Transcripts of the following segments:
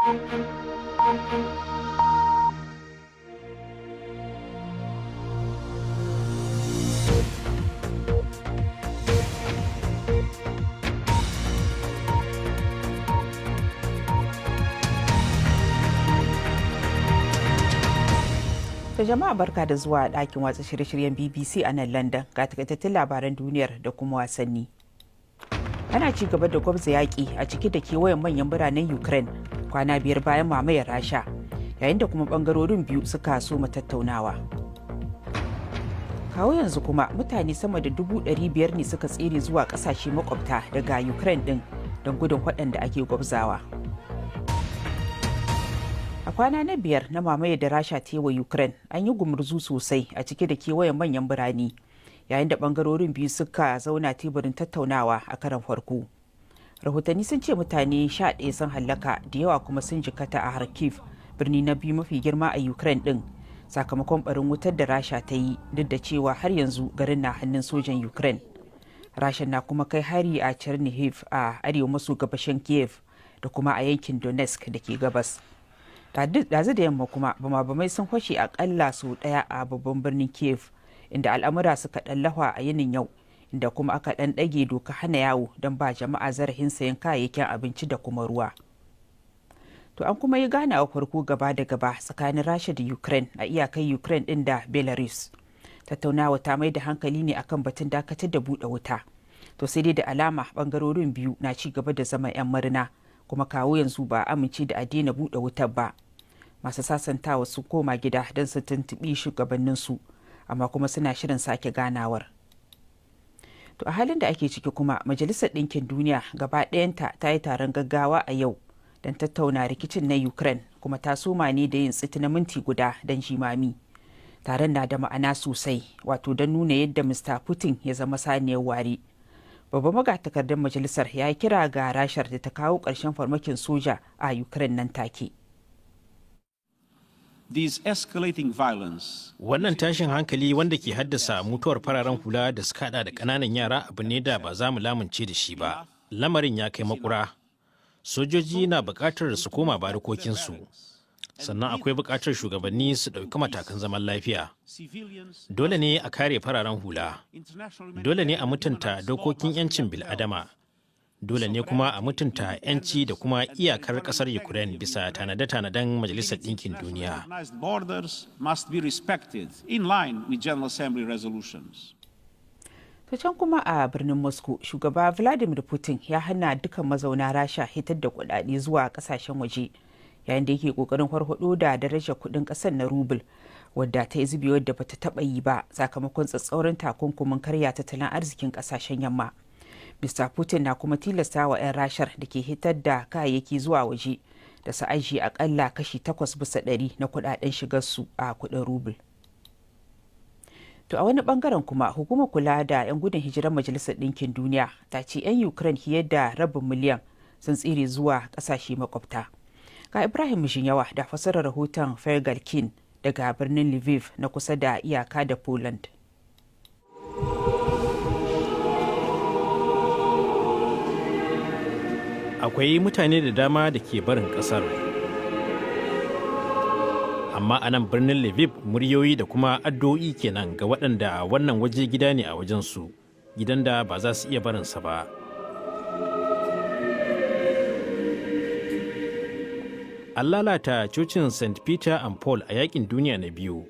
To jama'a barka da zuwa ɗakin watsa shirye-shiryen BBC a nan London ga takaitattun labaran duniyar da kuma wasanni. Ana ci gaba da gwabza yaƙi a ciki da kewayen manyan biranen Ukraine kwana biyar bayan mamayar Rasha, yayin da kuma ɓangarorin biyu suka so tattaunawa. Kawo yanzu kuma mutane sama da 500,000 ne suka tsere zuwa ƙasashe makwabta daga Ukraine ɗin don gudun waɗanda ake gwabzawa. A kwana na biyar na mamaye da Rasha ta yi wa Ukraine an yi gumurzu sosai a cike da kewayen manyan birane, yayin da bangarorin biyu suka zauna teburin tattaunawa a karan farko. Rahotanni sun ce mutane 11 sun hallaka da yawa kuma sun jikata a Kharkiv, birni na biyu mafi girma a Ukraine din, sakamakon barin wutar da Rasha ta yi, duk da cewa har yanzu garin na hannun sojan Ukraine. Rasha na kuma kai hari a Chernihiv a arewa maso gabashin Kiev da kuma a yankin Donetsk da ke gabas. Dazu da yamma kuma bama-bamai sun fashe akalla sau ɗaya a babban birnin Kiev, inda al'amura suka ɗan lahwa a yinin yau, inda kuma aka ɗan ɗage doka hana yawo don ba jama'a zarafin sayan kayayyakin abinci da kuma ruwa. To an kuma yi ganawa farko gaba da gaba tsakanin Rasha da Ukraine a iyakar Ukraine ɗin da Belarus. Tattaunawa ta mai da hankali ne akan batun dakatar da buɗe wuta. To sai dai da alama ɓangarorin biyu na ci gaba da zama 'yan murna, kuma kawo yanzu ba amince da a daina buɗe wutar ba. Masu sasantawa su koma gida don su tuntuɓi shugabanninsu, amma kuma suna shirin sake ganawar. To a halin da ake ciki kuma Majalisar Ɗinkin Duniya gaba ɗayanta ta yi taron gaggawa a yau don tattauna rikicin na Ukraine, kuma ta soma ne da yin tsit na minti guda don jimami. Taron na da ma'ana sosai, wato don nuna yadda Mr. Putin ya zama saniyar ware. Babban magatakardar majalisar ya yi kira ga Rashar da ta kawo ƙarshen farmakin soja a Ukraine nan take. Wannan tashin hankali wanda ke haddasa mutuwar fararen hula da suka hada da ƙananan yara abu ne da ba za mu lamunce da shi ba. Lamarin ya kai makura. Sojoji na buƙatar su koma barikokinsu. Sannan akwai buƙatar shugabanni su ɗauki matakan zaman lafiya. Dole ne a kare fararen hula. Dole ne a mutunta dokokin 'yancin bil'adama. Dole ne kuma a mutunta 'yanci da kuma iyakar ƙasar Ukraine bisa tanade-tanaden Majalisar Ɗinkin Duniya. Ta can kuma a birnin Moscow, shugaba Vladimir Putin ya hana dukkan mazauna Rasha hitar da kuɗaɗe zuwa ƙasashen waje, yayin da yake ƙoƙarin farfaɗo da darajar kuɗin ƙasar na rubel, wadda ta yi zubewar da bata taɓa yi ba sakamakon tsatsauran takunkumin karya tattalin arzikin ƙasashen yamma. Mr. Putin na kuma tilasta wa 'yan Rashar da ke hitar da kayayyaki zuwa waje da su ajiye akalla kashi 8% na kudaden shigarsu a kudin rubel. To a wani bangaren kuma hukumar kula da 'yan gudun hijirar Majalisar Ɗinkin Duniya ta ce 'yan Ukraine fiye da rabin miliyan sun tsire zuwa ƙasashe makwabta. Ga Ibrahim Mishinyawa da fasarar rahoton Fergalkin daga birnin Lviv na kusa da iyaka da Poland. Akwai mutane da dama da ke barin kasar, amma a nan birnin Lviv muryoyi da kuma addu'o'i kenan ga waɗanda wannan waje gida ne a wajensu, gidan da ba za su iya barinsa ba. An lalata cocin St. Peter and Paul a yakin duniya na biyu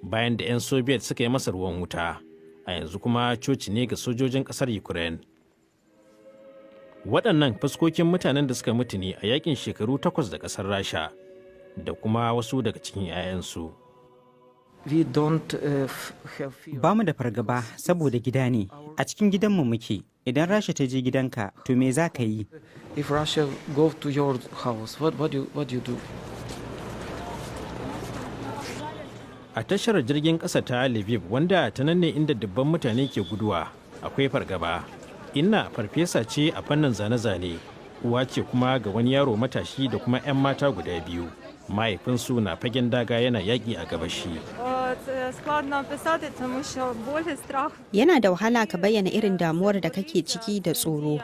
bayan da 'yan Soviet suka yi masa ruwan wuta, a yanzu kuma coci ne ga sojojin ƙasar Ukraine. Waɗannan fuskokin mutanen da suka mutu ne a yakin shekaru 8 da ƙasar Rasha da kuma wasu daga cikin 'ya'yansu. Ba mu da fargaba saboda gida ne, a cikin gidanmu muke. Idan Rasha ta je gidanka, to me za ka yi? A tashar jirgin ƙasa ta Lviv, wanda ta nan ne inda dubban mutane ke guduwa, akwai fargaba. Inna farfesa ce a fannin zane-zane, uwa ce kuma ga wani yaro matashi da kuma 'yan mata guda biyu. Mahaifinsu na fagen daga yana yaƙi a gabashi. Yana da wahala ka bayyana irin damuwar da kake ciki da tsoro.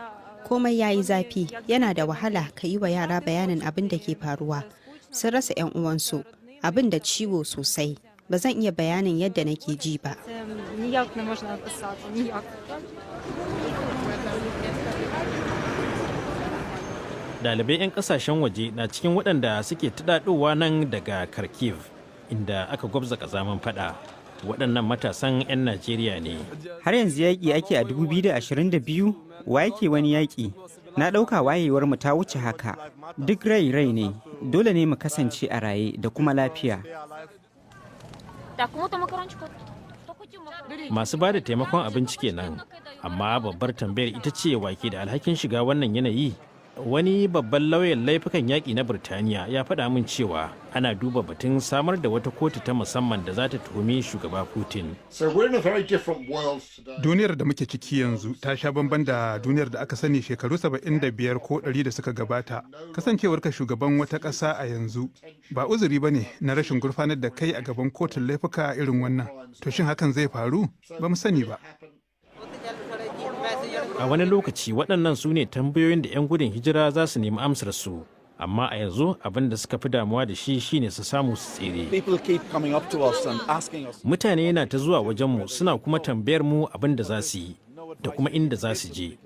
komai ya yi zafi, yana da wahala ka yi wa yara bayanin abin da ke faruwa. Sun rasa 'yan uwansu, abin da ciwo sosai. Ba zan iya bayanin yadda nake ji ba. Ɗalibai 'yan ƙasashen waje na cikin waɗanda suke tuɗaɗowa nan daga Kharkiv, inda aka gwabza ƙazaman faɗa. Waɗannan matasan 'yan Najeriya ne. Har yanzu yaƙi ake a 2022? Wa yake wani yaƙi? Na ɗauka wayewar mu ta wuce haka. Duk rai ne. Dole ne mu kasance a raye da kuma lafiya. Masu ba da taimakon abinci kenan, amma babbar tambayar ita ce wake da alhakin shiga wannan yanayi. Wani babban lauyan laifukan yaƙi na Birtaniya ya faɗa min cewa ana duba batun samar da wata kotu ta musamman da za ta tuhumi shugaba Putin. Duniyar da muke ciki yanzu ta sha bamban da duniyar da aka sani shekaru 75 ko 100 da suka gabata. Kasancewarka shugaban wata ƙasa a yanzu ba uzuri ba ne na rashin gurfanar da kai a gaban kotun laifuka irin wannan. To shin hakan zai faru? Ba mu sani ba. A wani lokaci waɗannan su ne tambayoyin da 'yan gudun hijira za su nemi amsar su, amma a yanzu abin da suka fi damuwa da shi shine su samu su tsere. Mutane na ta zuwa wajenmu suna kuma tambayar mu abin da za su yi da kuma inda za su je.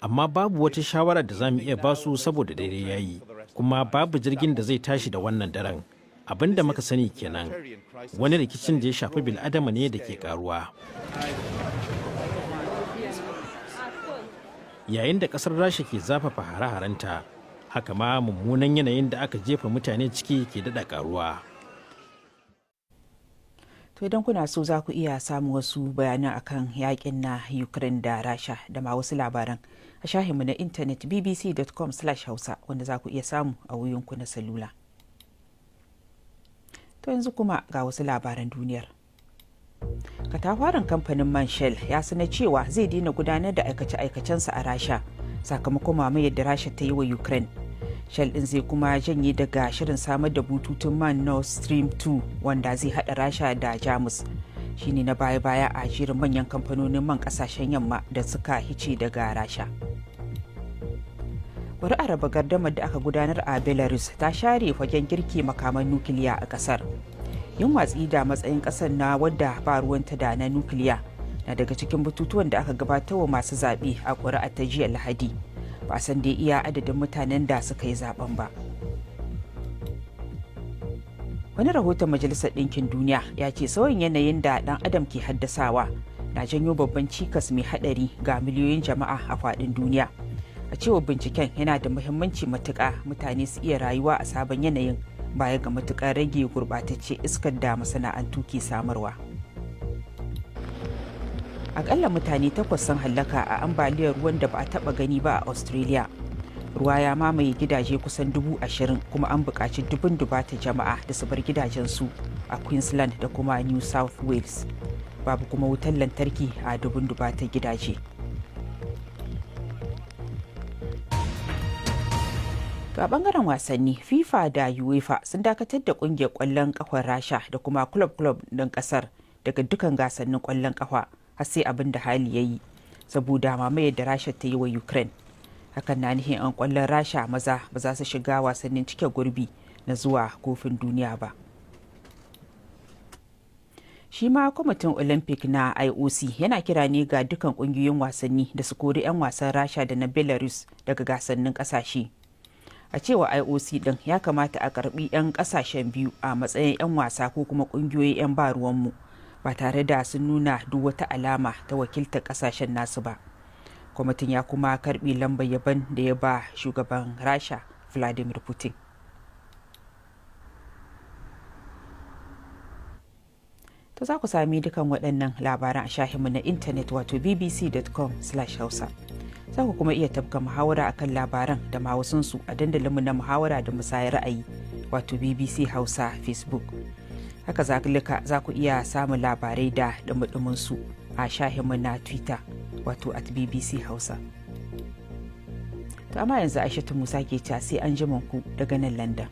Amma babu wata shawara da za mu iya ba su saboda dare ya yi, kuma babu jirgin da zai tashi da wannan daren. Abin da muka sani kenan, wani rikicin da ya shafi bil'adama ne da ke karuwa. Yayin da kasar Rasha ke zafafa hare-harenta, haka ma mummunan yanayin da aka jefa mutane ciki ke daɗa karuwa. To idan kuna so za ku iya samun wasu bayanan akan yakin na Ukraine da Rasha da ma wasu labaran a shahinmu na intanet bbc.com/hausa wanda za ku iya samu a wuyinku na salula. To yanzu kuma ga wasu labaran duniyar. Katafaren kamfanin man Shell ya sanar cewa zai daina gudanar da aikace-aikacensa a Rasha sakamakon mamayar da Rasha ta yi wa Ukraine. Shell din zai kuma janye daga shirin samar da bututun man Nord Stream 2 wanda zai hada Rasha da Jamus. Shine na baya-baya a jerin manyan kamfanonin man kasashen yamma da suka hice daga Rasha. Bari a raba gardamar da aka gudanar a Belarus ta share fagen girki makaman nukiliya a kasar. Yin watsi da matsayin kasar na wadda ba ruwanta da na nukiliya na daga cikin batutuwan da aka gabatar wa masu zaɓe a ƙuri'a ta jiya Lahadi. Ba san dai iya adadin mutanen da suka yi zaben ba. Wani rahoton Majalisar Ɗinkin Duniya ya ce sauyin yanayin da ɗan adam ke haddasawa na janyo babban cikas mai haɗari ga miliyoyin jama'a a faɗin duniya. A cewar binciken yana da muhimmanci matuƙa mutane su iya rayuwa a sabon yanayin baya ga matuƙar rage gurɓatacce iskar da masana'antu ke samarwa. Akalla mutane 8 sun hallaka a ambaliyar ruwan da ba a taɓa gani ba a Australia. Ruwa ya mamaye gidaje kusan 20,000 kuma an buƙaci dubun dubata jama'a da su bar gidajensu a Queensland da kuma New South Wales. Babu kuma wutar lantarki a dubun dubata gidaje. To a bangaren wasanni, FIFA da UEFA sun dakatar da kungiyar kwallon kafar Rasha da kuma club ɗin kasar daga dukan gasannin kwallon kafa har sai abin da hali ya yi saboda mamayar da Rasha ta yi wa Ukraine. Hakan na nufin 'yan kwallon Rasha maza ba za su shiga wasannin cike gurbi na zuwa kofin duniya ba. Shi ma kwamitin Olympic na IOC yana kira ne ga dukan kungiyoyin wasanni da su kori 'yan wasan Rasha da na Belarus daga gasannin kasashe. A cewa IOC din ya kamata a karbi 'yan kasashen biyu a matsayin 'yan wasa ko kuma kungiyoyi 'yan ba ruwanmu ba tare da sun nuna duk wata alama ta wakiltar kasashen nasu ba. Kwamitin ya kuma karbi lambar yaban da ya ba shugaban Rasha Vladimir Putin. To za ku sami dukan waɗannan labaran a shahinmu na intanet wato bbc.com/hausa. Za ku kuma iya tafka muhawara akan labaran da ma wasunsu a dandalinmu na muhawara da musayar ra'ayi wato BBC Hausa Facebook. Haka zalika za ku iya samun labarai da dumudumin su a shahinmu na Twitter wato @BBC Hausa. To amma yanzu Aishatu Musa ke ta sai an ku daga nan London.